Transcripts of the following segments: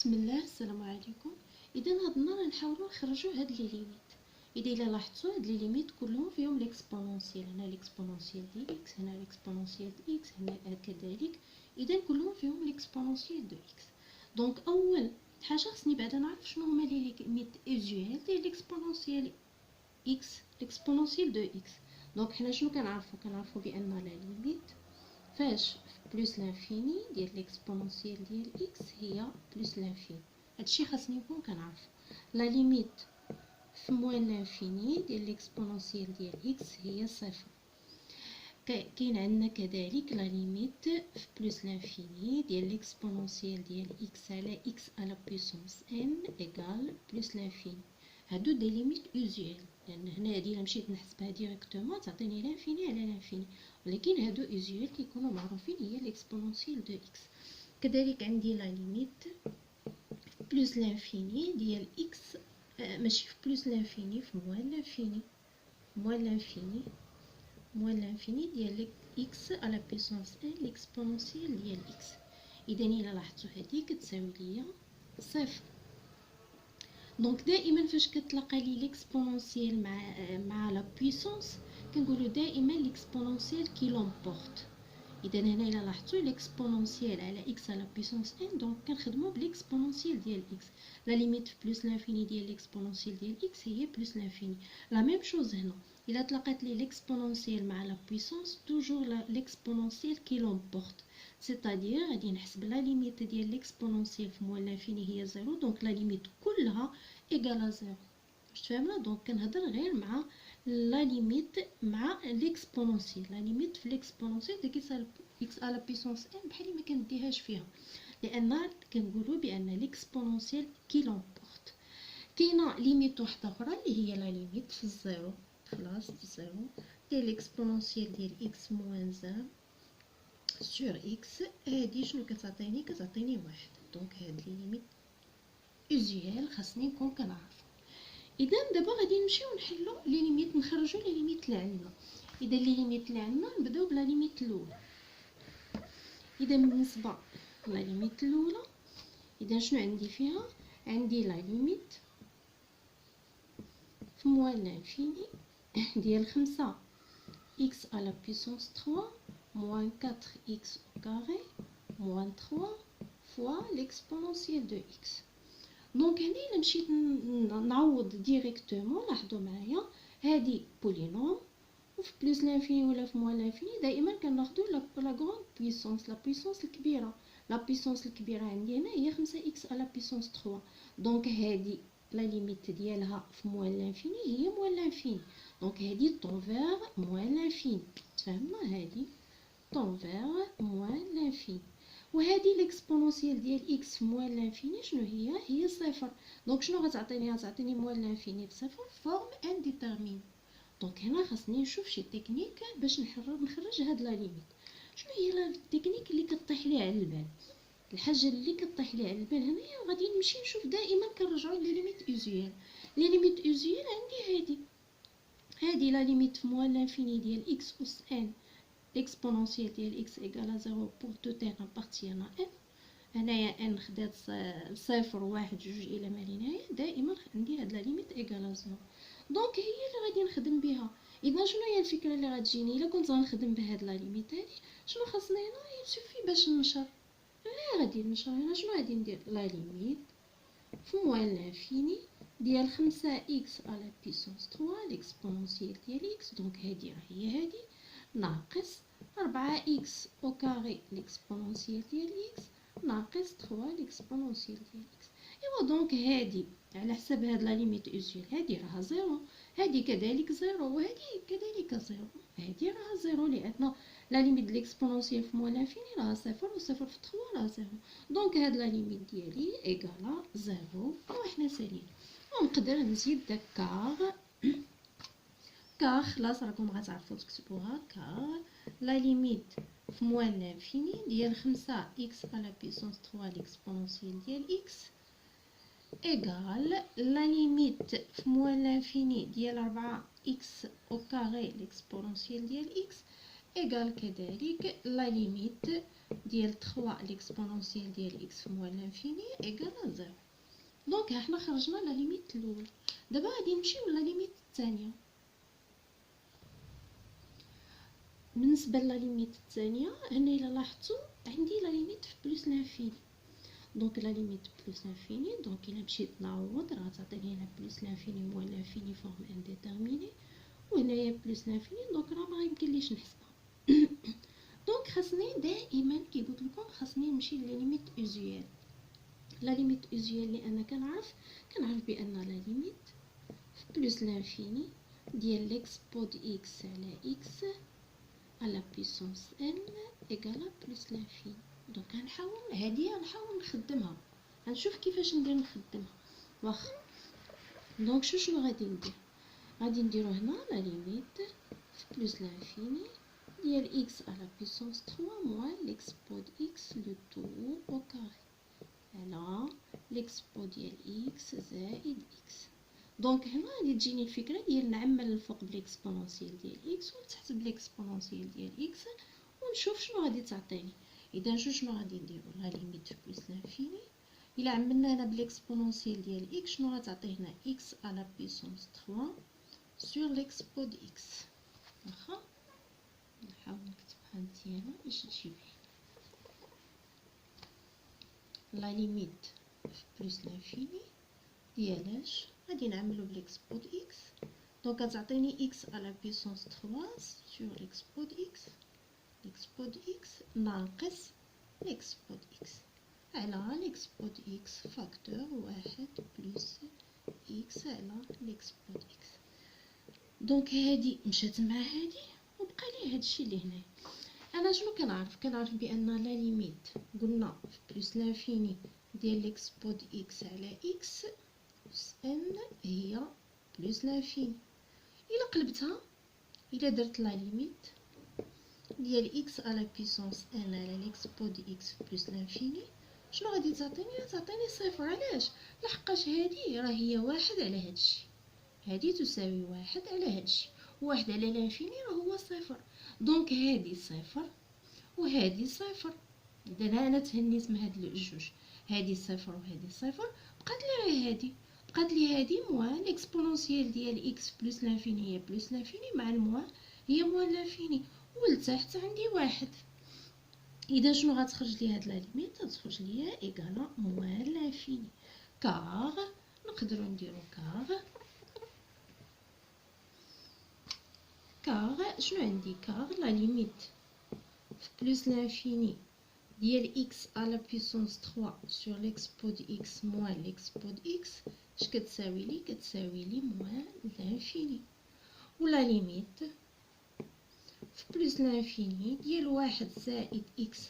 بسم الله، السلام عليكم. اذا هاد النهار نحاولوا نخرجوا هاد لي ليميت. اذا لاحظتوا هاد لي ليميت كلهم فيهم ليكسبونونسيال، هنا ليكسبونونسيال دي اكس، هنا ليكسبونونسيال دي اكس، هنا كذلك. اذا كلهم فيهم ليكسبونونسيال دو اكس. دونك اول حاجه خصني بعدا نعرف شنو هما لي ليميت اوزيوال ديال ليكسبونونسيال اكس، ليكسبونونسيال دو اكس. دونك حنا شنو كنعرفوا بان لا ليميت فاش بلوس لانفيني ديال ليكسبونونسيال ديال اكس هي بلوس لانفيني. هادشي خاصني نكون كنعرف. لا ليميت في موان لانفيني ديال ليكسبونونسيال ديال اكس هي صفر. كاين عندنا كذلك لا ليميت في بلوس لانفيني ديال ليكسبونونسيال ديال اكس على اكس على بويسونس ان ايغال بلوس لانفيني. هادو دي ليميت اوزيوال، لان هنا هادي الا مشيت نحسبها ديريكتومون تعطيني لانفيني على لانفيني، ولكن هادو اوزيوال كيكونوا معروفين هي ليكسبونونسيال دو اكس. كذلك عندي لا ليميت بلوس لانفيني ديال اكس، ماشي في بلوس لانفيني، في موان لانفيني، موان لانفيني ديال اكس على بويسونس ان ليكسبونونسيال ديال اكس. اذا الى لاحظتوا هذه كتساوي ليا صفر. دونك دائما فاش كتلقى لي ليكسبونونسيال مع لا بويسونس كنقولوا دائما ليكسبونونسيال كي لومبورت. اذا هنا الى لاحظتوا ليكسبونونسيال على اكس على بويسونس ان، دونك كنخدموا بليكسبونونسيال ديال اكس. لا ليميت بلس لانفيني ديال ليكسبونونسيال ديال اكس هي بلس لانفيني. لا ميم شوز هنا، الا تلقات لي ليكسبونونسيال مع لا بويسونس توجور ليكسبونونسيال كي لومبورت، سيتادير غادي نحسب لا ليميت ديال ليكسبونونسيال في موان لانفيني هي زيرو، دونك لا ليميت كلها ايغال زيرو. واش تفهمنا؟ دونك كنهضر غير مع لا ليميت مع ليكسبونونسيال. لا ليميت في ليكسبونونسيال ديك اكس على بيسونس ان بحال ما كنديهاش فيها، لان كنقولوا بان ليكسبونونسيال كي لومبورت. كاينه ليميت واحده اخرى اللي هي لا ليميت في الزيرو، خلاص الزيرو ديال ليكسبونونسيال ديال اكس موان زيرو سور اكس. هادي شنو كتعطيني واحد. دونك هاد لي ليميت اوزيال خاصني نكون كنعرف. اذا دابا غادي نمشيو نحلو لي ليميت، نخرجوا لي ليميت اللي عندنا. اذا لي ليميت اللي عندنا نبداو بلا ليميت الاولى. اذا بالنسبه لا ليميت الاولى، اذا شنو عندي فيها؟ عندي لا ليميت في موان لانفيني ديال 5 x à la puissance 3 moins 4x au carré moins 3 fois l'exponentielle de x. دونك هنا الا مشيت نعوض ديريكتومون، لاحظوا معايا هادي بولينوم وفي بلس لانفيني ولا في موان لانفيني دائما كناخذوا لا غروند بويسونس، لا بويسونس الكبيره. لا بويسونس الكبيره عندي هنا هي 5x على بويسونس 3. دونك هادي لا ليميت ديالها في موان لانفيني هي موان لانفيني، دونك هادي طون فيغ موان لانفيني. تفهمنا؟ هادي طون فيغ موان لانفيني. وهذه ليكسبونونسيال ديال اكس في موان لانفيني شنو هي صفر. دونك شنو غتعطيني موان لانفيني بصفر فورم انديتيرمين. دونك هنا خاصني نشوف شي تكنيك باش نخرج هاد لا ليميت. شنو هي التكنيك اللي كطيح لي على البال؟ الحاجه اللي كطيح لي على البال هنايا غادي نمشي نشوف دائما كنرجعوا لي ليميت اوزيال. لي ليميت اوزيال عندي هادي لا ليميت في موان لانفيني ديال اكس اس ان l'exponentielle ديال x égale à 0 pour tout n appartiennent à n. هنايا n خدات صفر واحد جوج الى ما لا نهايه، دائما عندي هاد لا ليميت ايغال زيرو. دونك هي اللي غادي نخدم بها. اذا شنو هي الفكره اللي غتجيني الا كنت غنخدم بهاد لا ليميت هادي؟ شنو خاصني هنا؟ يسوفي باش ننشر. غادي ننشر هنا. شنو غادي ندير؟ لا ليميت في موان لانفيني ديال 5x على بيسونس 3 ليكسبونونسيال ديال x، دونك هادي راهي هادي ناقص 4x او كاري ليكسبونونسيال ديال x ناقص 3 ليكسبونونسيال ديال x. ايوا دونك هادي على حساب هاد لا ليميت اوزيال هادي راها زيرو، هادي كذلك زيرو، وهادي كذلك زيرو. هادي راها زيرو لان لا ليميت ليكسبونونسيال في موان لانفيني راها صفر، وصفر في 3 راه زيرو. دونك هاد لا ليميت ديالي ايغالا زيرو وحنا سالين. ونقدر نزيد داك كار خلاص راكم غتعرفوا تكتبوها. كار لا ليميت في موان لانفيني ديال 5 x على بيسونس 3 ليكسبونونسيال ديال x ايغال لا ليميت في موان لانفيني ديال 4 x او كاري ليكسبونونسيال ديال x ايغال كذلك لا ليميت ديال 3 ليكسبونونسيال ديال اكس موال لانفيني ايكال 0. دونك ها حنا خرجنا لا ليميت الاول. دابا غادي نمشيو لا ليميت الثانيه. بالنسبه لا ليميت الثانيه هنا الا لاحظتوا عندي لا ليميت في بلس لانفيني. دونك لا ليميت بلس لانفيني، دونك الا مشيت نعوض راه تعطيني هنا بلس لانفيني موال لانفيني فورم انديتيرميني، وهنايا بلس لانفيني، دونك راه ما يمكنليش نحسبها. دونك خاصني دائما كي قلت لكم خاصني نمشي لليميت اوزيال. لا ليميت اوزيال لان كنعرف بان لا ليميت في بلس لانفيني ديال ليكس بود اكس على اكس على بيسونس ان ايكالا بلس لانفيني. دونك غنحاول نخدمها، غنشوف كيفاش ندير نخدمها. واخا دونك شنو غادي نديرو هنا لا ليميت في بلس لانفيني ديال اكس على بيسونس 3 موان ليكس بود اكس لو طو او كاري على ليكس بود ديال اكس زائد اكس. دونك هنا غادي تجيني الفكره ديال نعمل الفوق بالاكسبونونسيال ديال اكس وتحت بالاكسبونونسيال ديال اكس ونشوف شنو غادي تعطيني. اذا شنو غادي نديرو لا ليميت في بلس لانفيني الا عملنا هنا بالاكسبونونسيال ديال اكس شنو غتعطينا اكس على بيسونس 3 سور ليكس بود اكس. واخا نحاول نكتبها مزيانه باش تجي بيه. لا ليميت في بلس لانفيني ديالاش غادي نعملو بليكس بود اكس، دونك غتعطيني اكس على بيسونس 3 سور ليكس بود اكس ناقص ليكس بود اكس على ليكس بود اكس فاكتور واحد بلس اكس على ليكس بود اكس. دونك هادي مشات مع هادي وبقى لي هادشي اللي هنا. انا شنو كنعرف بان لا ليميت قلنا في بلس لانفيني ديال ليكس بود اكس على اكس ان هي بلس لانفيني. الا قلبتها الا درت لا ليميت ديال اكس على بيسونس ان على ليكس بود اكس بلس لانفيني شنو غادي تعطيني صفر. علاش؟ لحقاش هادي راه هي واحد على هادشي، هادي تساوي واحد على هادشي، واحد على لانفيني راه هو صفر. دونك هادي صفر وهادي صفر. اذا انا تهنيت من هاد الجوج، هادي صفر وهادي صفر، بقات لي هادي موان اكسبونونسيال ديال اكس بلس لانفيني هي بلس لانفيني مع الموان هي موان لانفيني، ولتحت عندي واحد. اذا شنو غتخرج لي هاد لا ليميت؟ غتخرج لي ايكالا موان لانفيني. كار نقدروا نديرو كار شنو عندي؟ كار لا ليميت في بلس لانفيني ديال اكس على بيسونس 3 سور ليكس بود اكس موان ليكس بود اكس اش كتساوي لي؟ كتساوي لي موان لانفيني. ولا ليميت في بلس لانفيني ديال واحد زائد اكس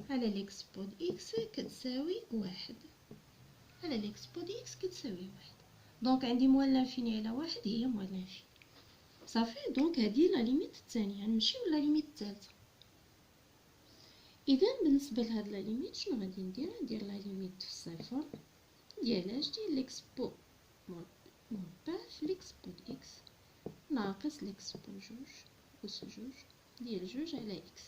على ليكس بود اكس كتساوي واحد على ليكس بود اكس كتساوي واحد. دونك عندي موان لانفيني على واحد هي موان لانفيني صافي. دونك هذه لا ليميت الثانيه. نمشيو لا ليميت الثالثه. اذا بالنسبه لهاد لا ليميت شنو غادي ندير لا ليميت في صفر ديالاش ديال ليكس بو مربع في ليكس بود اكس ناقص ليكس بو جوج أس جوج ديال جوج على اكس.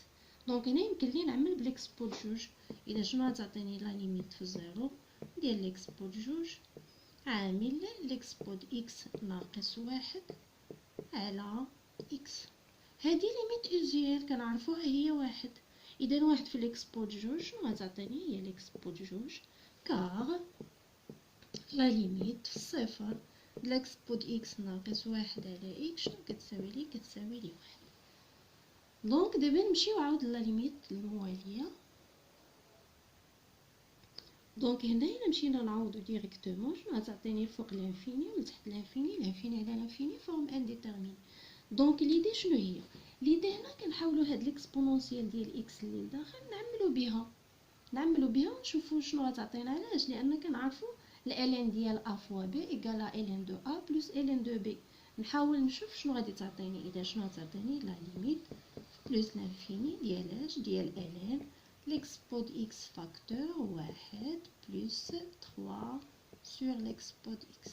دونك هنا يمكن لي نعمل بليكس بود جوج. اذا شنو غتعطيني لا ليميت في زيرو ديال ليكس بود جوج عامل ليكس بود اكس ناقص واحد على اكس. هذه ليميت اوزيال كنعرفوها هي واحد. اذا واحد في ليكس بود جوج شنو غتعطيني؟ هي ليكس بود جوج كار لا ليميت في الصفر ليكس بود اكس ناقص واحد على اكس شنو كتساوي لي؟ كتساوي لي واحد. دونك دابا نمشيو عاود لا ليميت المواليه. دونك هنا الا مشينا نعوضو ديريكتومون شنو غتعطيني؟ الفوق لانفيني وتحت لانفيني، لانفيني على لانفيني فورم انديتيرميني. دونك ليدي شنو هي؟ ليدي هنا كنحاولوا هاد ليكسبونونسيال ديال اكس اللي لداخل نعملوا بها ونشوفوا شنو غتعطينا. علاش؟ لان كنعرفوا الالين ديال ا فوا بي ايكالا الين دو ا بلس الين دو بي. نحاول نشوف شنو غادي تعطيني. اذا شنو غتعطيني؟ لا ليميت بلس لانفيني ديالاش ديال الين ليكس بود اكس فاكتور واحد بلس 3 سور ليكس بود اكس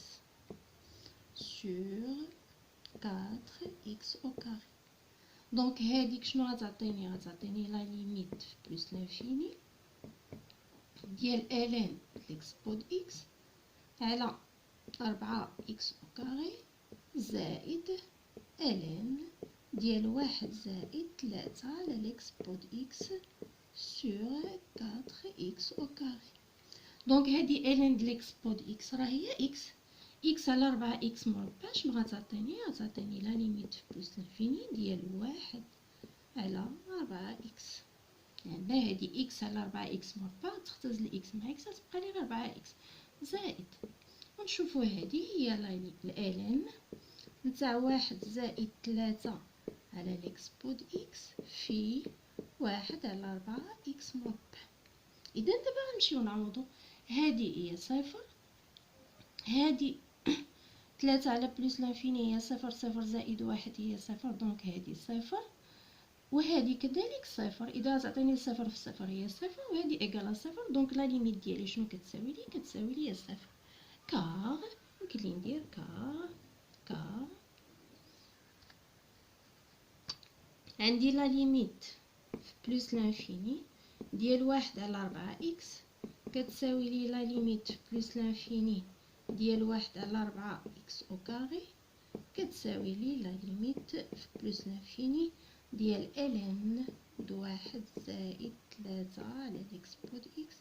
sur 4x au carré. دونك هاديك شنو غتعطيني لا ليميت في بلس لانفيني ديال الان ليكس بود اكس على 4 اكس او كاري زائد الان ديال 1 زائد 3 على ليكس بود اكس سور 4 اكس او كاري. دونك هادي الان د ليكس بود اكس راه هي اكس، اكس على 4 اكس مربع شنو غتعطيني لا ليميت في بلس لانفيني ديال 1 على 4 اكس. يعني هادي اكس على 4 اكس مربع تختزل الاكس مع اكس تبقى لي 4 اكس زائد، ونشوفوا هادي هي الان نتاع 1 زائد 3 على ليكس بود اكس في 1 على 4 اكس مربع. اذا دابا غنمشيو نعوضو، هادي هي صفر، هادي 3 على بلس لانفيني هي صفر، صفر زائد 1 هي صفر، دونك هادي صفر وهذه كذلك صفر. اذا تعطيني صفر في صفر هي صفر وهذه ايكالا صفر، دونك لا ليميت ديالي شنو كتساوي لي صفر. كار يمكن لي ندير كار عندي لا ليميت في بلس لانفيني ديال 1 على 4 اكس كتساوي لي لا ليميت في بلس لانفيني ديال 1 على 4 اكس او كاري كتساوي لي لا ليميت في بلس لانفيني ديال ln د 1 زائد 3 على ليكس بود اكس.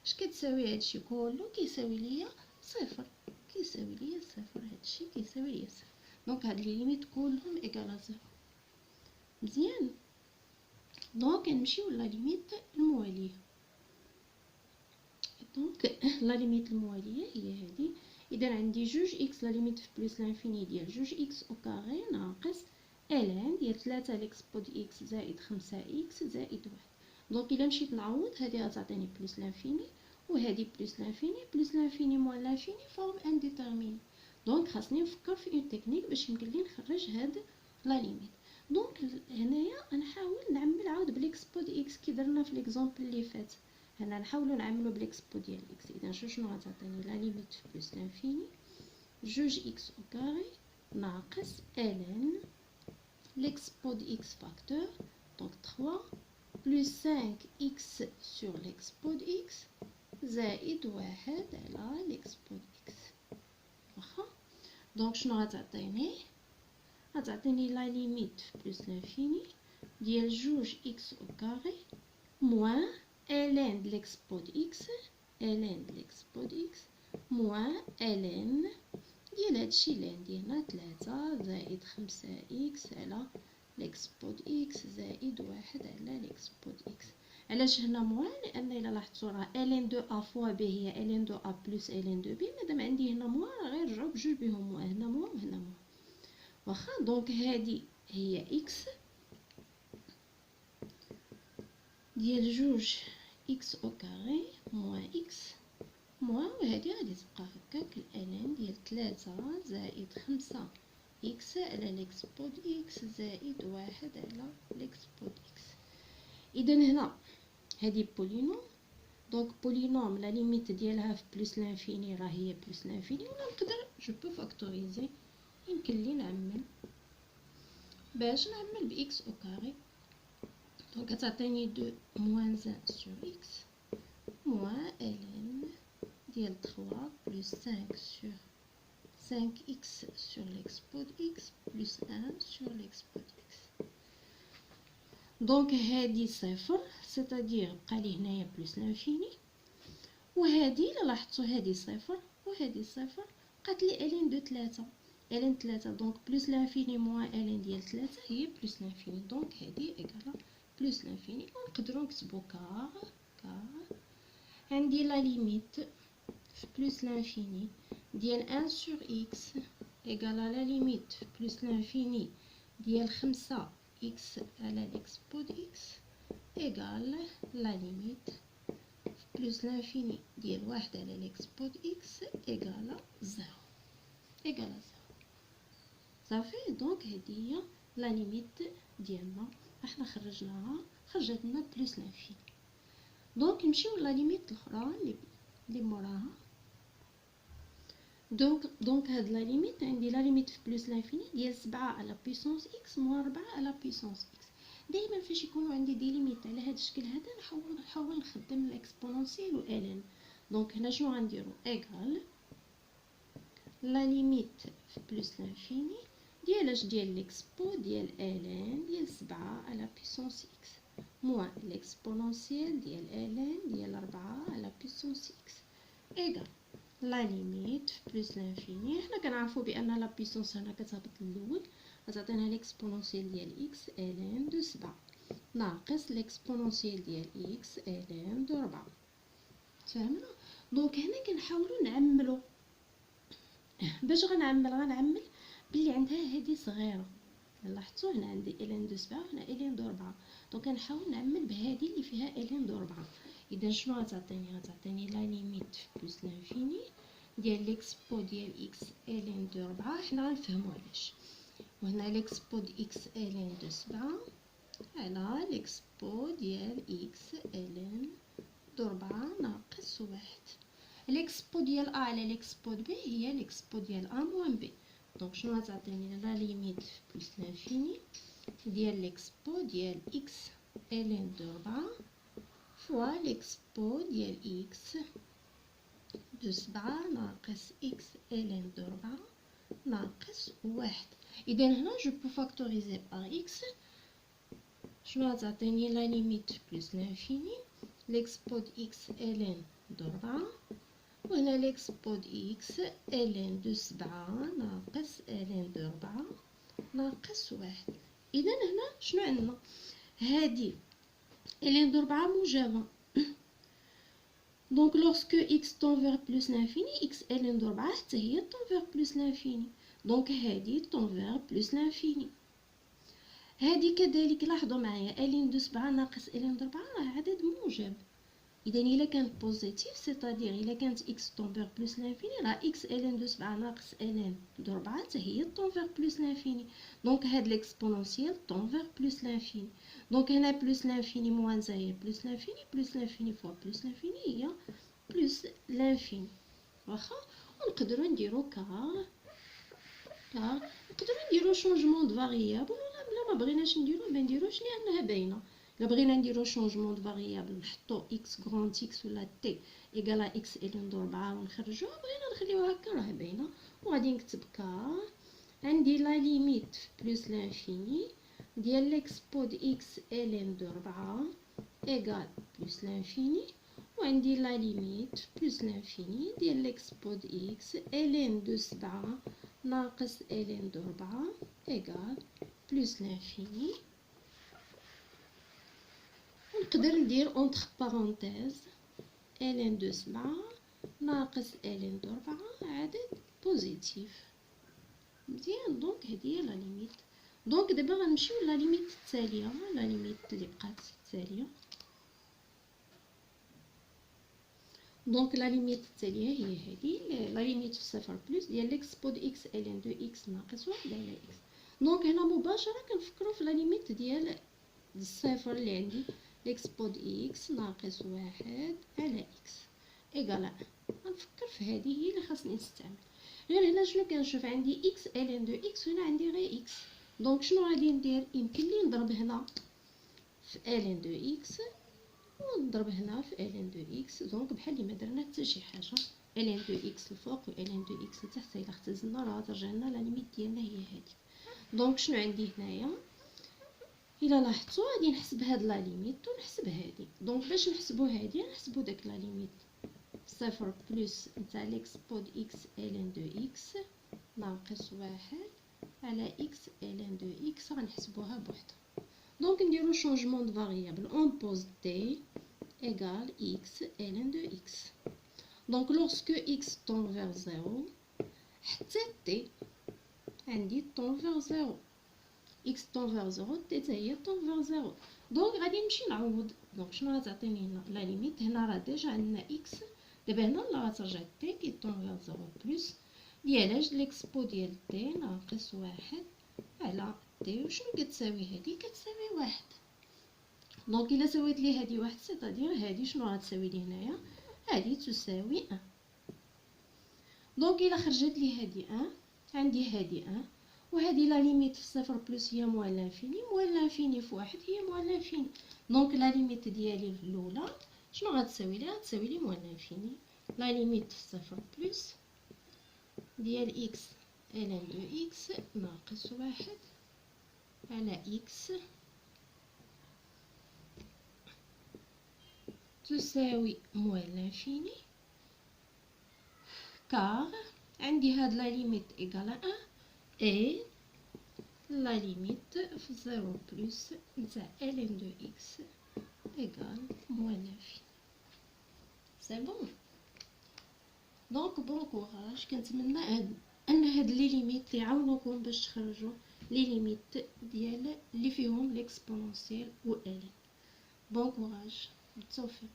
اش كتساوي هادشي كله؟ كيساوي ليا صفر، هادشي كيساوي ليا صفر. دونك هاد لي ليميت كلهم ايكالا صفر. مزيان، دونك نمشيو لا ليميت المواليه. دونك لا ليميت المواليه هي هادي. اذا عندي جوج اكس لا ليميت في بلس لانفيني ديال جوج اكس او كاري ناقص الان ديال 3 ليكس بود اكس زائد 5 اكس زائد 1. دونك الا مشيت نعوض هذه غتعطيني بلس لانفيني وهذه بلس لانفيني، بلس لانفيني موان لانفيني فورم انديتيرميني. دونك خاصني نفكر في اون تكنيك باش يمكن لي نخرج هاد لا ليميت. دونك هنايا نحاول نعمل عاود بليكس بود اكس كي درنا في ليكزامبل اللي فات. هنا نحاولوا نعملوا بليكس بود ديال اكس. اذا شنو غتعطيني لا ليميت في بلس لانفيني جوج اكس او كاري ناقص ln l'ex pod x facteur, donc 3, plus 5x sur l'ex pod x, زائد 1 على l'ex pod x. واخا، دونك شنو غتعطيني لا ليميت بلس لانفيني ديال جوج x au carré موان ln de l'ex pod x موان ln ديال هادشي اللي عندي هنا 3 زائد 5 اكس على ليكس بود اكس زائد 1 على ليكس بود اكس. علاش هنا موان؟ لان الا لاحظتوا راه ln دو ا فوا بي هي ln دو ا بلس ln دو بي، مادام عندي هنا موان راه غير نرجعو بجوج بهم موان، هنا موان وهنا موان. واخا، دونك هادي هي اكس ديال جوج اكس او كاري موان اكس موان، وهادي غادي تبقى هكاك ln ديال 3 زائد 5 اكس على ليكس بود اكس زائد 1 على ليكس بود اكس. اذا هنا هذه بولينوم، دونك بولينوم لا ليميت ديالها في بلس لانفيني راه هي بلس لانفيني، ولا نقدر جو بو فاكتوريزي. يمكن لي نعمل باش نعمل باكس او كاري. دونك تعطيني 2 موان 1 سور اكس موان ln ديال 3 بلس 5 سور 5x sur l'ex pod x plus 1 sur l'ex pod x. دونك هادي صفر، سيتادير بقى لي هنايا بلس لانفيني، وهادي الا لاحظتوا هادي صفر وهادي صفر، بقات لي ln دو 3 ln 3. دونك بلس لانفيني موان ln ديال 3 هي بلس لانفيني، دونك هادي ايكالا بلس لانفيني. ونقدروا نكتبوا كار عندي لا ليميت في بلس لانفيني ديال 1 sur x égale à la limite plus l'infini ديال 5 x على x بود x égale la limite plus l'infini ديال 1 على x بود x égale 0 صافي. دونك هذه هي لا ليميت ديالنا، احنا خرجناها، خرجت لنا بلس لانفيني. دونك نمشيو لا ليميت الاخرى اللي موراها. دونك هاد لا ليميت عندي لا ليميت في بلس لانفيني ديال 7 على بيسونس اكس موان 4 على بيسونس اكس. دائما فاش يكونوا عندي دي ليميت على هاد الشكل هذا نحاول نخدم الاكسبونونسيال و الان. دونك هنا شنو غنديرو ايغال لا ليميت في بلس لانفيني ديال اش ديال ليكسبو ديال الان ديال 7 على بيسونس اكس موان الاكسبونونسيال ديال الان ديال 4 على بيسونس اكس ايغال لا ليميت في بلس لانفيني. حنا كنعرفوا بان لا بيسونس هنا كتهبط للاول غتعطينا ليكسبونونسيال ديال اكس الان دو 7 ناقص ليكسبونونسيال ديال اكس الان دو 4. فهمنا؟ دونك هنا كنحاولوا نعملوا. باش غنعمل باللي عندها هذه صغيره. لاحظتوا هنا عندي الين دو 7 وهنا الين دو 4. دونك كنحاول نعمل بهذه اللي فيها الين دو 4. اذا شنو غتعطيني لا ليميت في بلس لانفيني ديال ليكسبو ديال اكس الين دو 4. حنا غنفهموا علاش. وهنا ليكسبو د اكس الين دو 7 على ليكسبو ديال اكس الين دو 4 ناقص 1. ليكسبو ديال ا على ليكسبو د بي هي ليكسبو ديال ا موان بي. دونك شنو غتعطيني لا ليميت في بلس لانفيني ديال ليكسبو ديال اكس الين دو 4 فوا ليكسبو ديال اكس دو 7 ناقص اكس الين دو 4 ناقص 1. اذا هنا جو بو فاكتوريزي بار اكس. شنو غتعطيني لا ليميت في بلس لانفيني ليكسبو د اكس الين دو 4 وهنا ليكسبو د اكس الين دو 7 ناقص الين دو 4 ناقص 1. اذا هنا شنو عندنا؟ هادي الين دو 4 موجبه. دونك لورسكو اكس طون فيغ بلس لانفيني اكس الين دو 4 حتى هي طون فيغ بلس لانفيني. دونك هادي طون فيغ بلس لانفيني. هادي كذلك لاحظوا معايا الين دو 7 ناقص الين دو 4 راه عدد موجب. اذا الا كانت بوزيتيف سيتادير الا كانت اكس طون فيغ بلس لانفيني راه اكس الين دو 7 ناقص الين دو 4 حتى هي طون فيغ بلس لانفيني. دونك هاد ليكسبونونسيال طون فيغ بلس لانفيني. دونك هنا بلس لانفيني موان زاهي بلس لانفيني فوا بلس لانفيني هي بلس لانفيني. واخا ونقدروا نديرو كار نقدروا نديرو شونجمون د فاريابل ولا بلا ما بغيناش نديرو ما نديروش لانها باينه. الا بغينا نديرو شونجمون د فاريابل نحطو اكس غران اكس ولا تي ايكالا اكس الين دو 4 ونخرجوها. بغينا نخليوها هكا راه باينه. وغادي نكتب كار عندي لا ليميت بلس لانفيني ديال ليكسبو د اكس الين دو 4 ايكال بلس لانفيني وعندي لا ليميت بلس لانفيني ديال ليكسبو د اكس الين دو 7 ناقص الين دو 4 ايكال بلس لانفيني. ونقدر ندير اونتر بارونتيز الين دو 7 ناقص الين دو 4 عدد بوزيتيف. مزيان. دونك هذه هي لا ليميت. دونك دابا غنمشيو لا ليميت التاليه لا ليميت اللي بقات التاليه. دونك لا ليميت التاليه هي هذه لا ليميت في صفر بلس ديال ليكسبو د اكس الين دو اكس ناقص 1 على اكس. دونك هنا مباشره كنفكروا في لا ليميت ديال الصفر اللي عندي ليكسبو د اكس ناقص 1 على اكس ايكالا. غنفكر في هذه هي اللي خاصني نستعمل. غير هنا شنو كنشوف عندي اكس الين دو اكس وهنا عندي غير اكس. دونك شنو غادي ندير؟ يمكن لي نضرب هنا في الين دو اكس ونضرب هنا في الين دو اكس. دونك بحال اللي ما درنا حتى شي حاجه. الين دو اكس الفوق و الين دو اكس لتحت. الا اختزلنا راه ترجع لنا لا ليميت ديالنا هي هذه. دونك شنو عندي هنايا؟ الا لاحظتوا غادي نحسب هاد لا ليميت ونحسب هادي. دونك باش نحسبوا هادي نحسبوا داك لا ليميت صفر بلس نتاع ليكسبو د اكس الين دو اكس ناقص 1 على اكس الين دو اكس غنحسبوها بوحدها. دونك نديرو شونجمون د فاريابل اون بوز تي ايكال اكس الين دو اكس. دونك لورسكو اكس طون فيغ 0 حتى تي عندي طون فيغ 0 اكس طون فيغ 0 تي حتى هي طون فيغ 0. دونك غادي نمشي نعوض. دونك شنو غتعطيني هنا لا ليميت؟ هنا راه ديجا عندنا اكس. دابا هنا لا غترجع تي كي طون فيغ 0 بلس ديال اش ليكسبو ديال تي ناقص 1 على تي. وشنو كتساوي هادي؟ كتساوي 1. دونك الا سويت لي هادي 1 سيتادير هادي شنو غتساوي لي هنايا؟ هادي تساوي 1. دونك الا خرجت لي هادي ان، عندي هادي ان، وهادي لا ليميت في صفر بلس هي موال لانفيني، موال لانفيني في واحد هي موال لانفيني. دونك لا ليميت ديالي الاولى شنو غتساوي لي؟ غتساوي لي موال لانفيني. لا ليميت في صفر بلس ديال اكس ln دو اكس ناقص واحد على اكس تساوي موال لانفيني، كار عندي هاد لا ليميت ايكال ان اي لا ليميت في زيرو بلس نتاع ln دو اكس ايكال موال لانفيني. سي بون. دونك بون كوراج، كنتمنى ان هاد لي ليميت يعاونوكم باش تخرجوا لي ليميت ديال اللي فيهم ليكسبونونسيال و ال. بون كوراج، بالتوفيق.